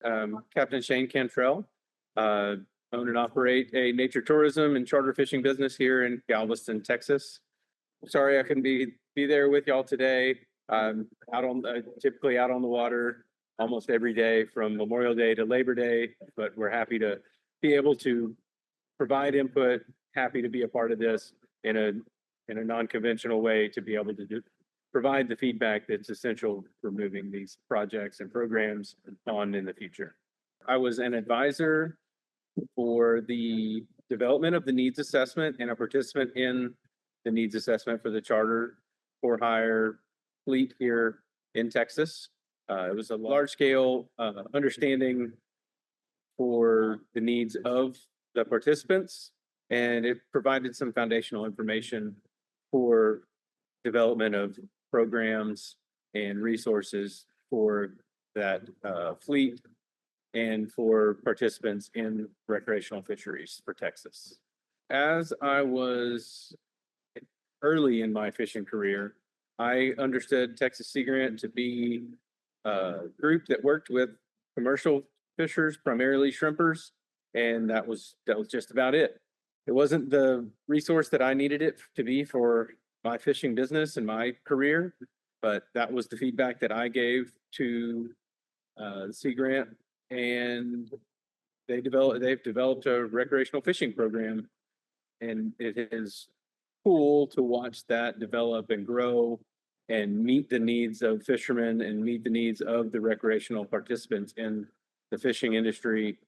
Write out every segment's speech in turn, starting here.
Captain Shane Cantrell. Own and operate a nature tourism and charter fishing business here in Galveston, Texas. Sorry I couldn't be there with y'all today. Out on typically out on the water almost every day from Memorial Day to Labor Day, but we're happy to be able to provide input. Happy to be a part of this in a non-conventional way to be able to provide the feedback that's essential for moving these projects and programs on in the future. I was an advisor for the development of the needs assessment and a participant in the needs assessment for the charter for hire fleet here in Texas. It was a large scale understanding for the needs of the participants, and it provided some foundational information for development of programs and resources for that fleet and for participants in recreational fisheries for Texas. As I was early in my fishing career, I understood Texas Sea Grant to be a group that worked with commercial fishers, primarily shrimpers, and that was just about it. It wasn't the resource that I needed it to be for my fishing business and my career, but that was the feedback that I gave to Sea Grant, and they've developed a recreational fishing program, and it is cool to watch that develop and grow and meet the needs of fishermen and meet the needs of the recreational participants in the fishing industry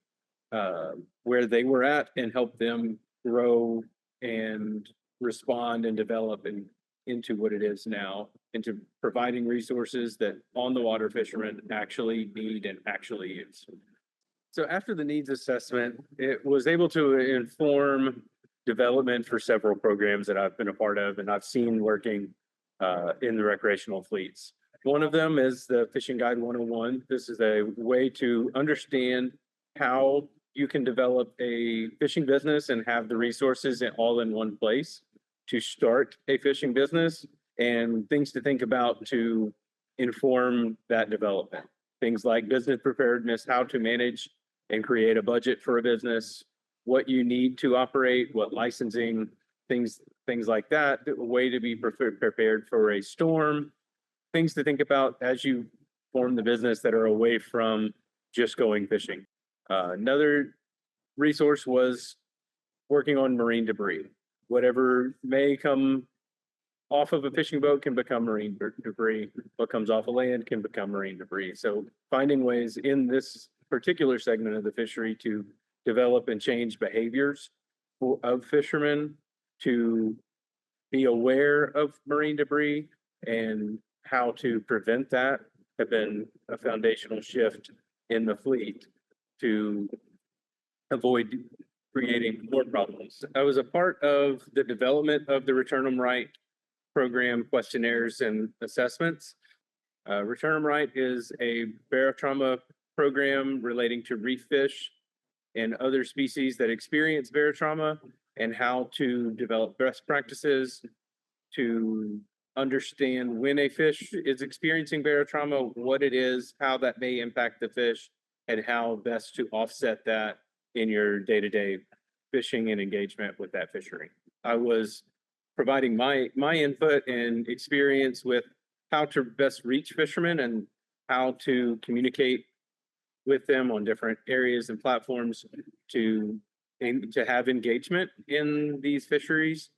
where they were at, and help them grow and respond and develop into what it is now, into providing resources that on the water fishermen actually need and actually use. So after the needs assessment, it was able to inform development for several programs that I've been a part of and I've seen working in the recreational fleets. One of them is the Fishing Guide 101. This is a way to understand how you can develop a fishing business and have the resources all in one place to start a fishing business, and things to think about to inform that development. Things like business preparedness, how to manage and create a budget for a business, what you need to operate, what licensing, things like that, a way to be prepared for a storm, things to think about as you form the business that are away from just going fishing. Another resource was working on marine debris. Whatever may come off of a fishing boat can become marine debris. What comes off of land can become marine debris. So finding ways in this particular segment of the fishery to develop and change behaviors of fishermen to be aware of marine debris and how to prevent that have been a foundational shift in the fleet to avoid creating more problems. I was a part of the development of the Return 'em Right program questionnaires and assessments. Return 'em Right is a barotrauma program relating to reef fish and other species that experience barotrauma, and how to develop best practices to understand when a fish is experiencing barotrauma, what it is, how that may impact the fish, and how best to offset that in your day-to-day fishing and engagement with that fishery. I was providing my input and experience with how to best reach fishermen and how to communicate with them on different areas and platforms to have engagement in these fisheries,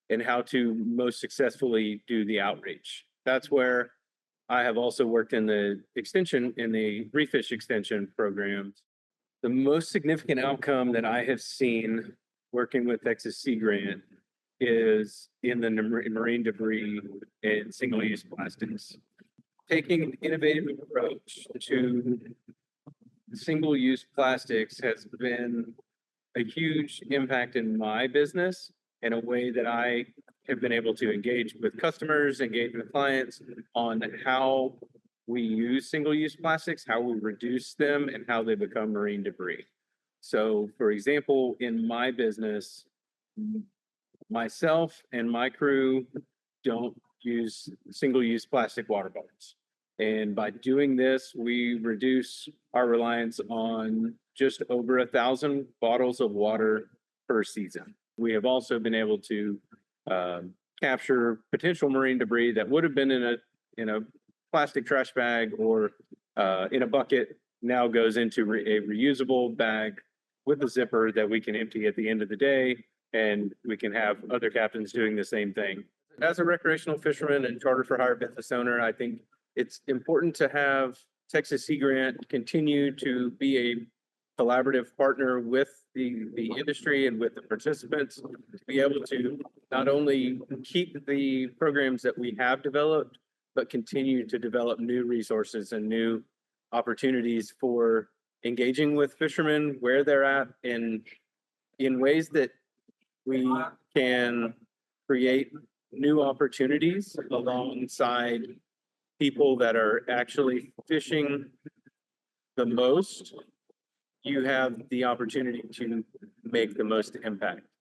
and how to most successfully do the outreach. That's where I have also worked in the reef fish extension programs. The most significant outcome that I have seen working with Texas Sea Grant is in the marine debris and single-use plastics. Taking an innovative approach to single-use plastics has been a huge impact in my business, in a way that I have been able to engage with customers, engage with clients on how we use single-use plastics, how we reduce them, and how they become marine debris. So, for example, in my business, myself and my crew don't use single-use plastic water bottles. And by doing this, we reduce our reliance on just over 1,000 bottles of water per season. We have also been able to capture potential marine debris that would have been in a plastic trash bag or in a bucket, now goes into a reusable bag with a zipper that we can empty at the end of the day, and we can have other captains doing the same thing. As a recreational fisherman and charter for hire business owner, I think it's important to have Texas Sea Grant continue to be a collaborative partner with the industry and with the participants to be able to not only keep the programs that we have developed, but continue to develop new resources and new opportunities for engaging with fishermen where they're at in ways that we can create new opportunities alongside people that are actually fishing the most. You have the opportunity to make the most impact.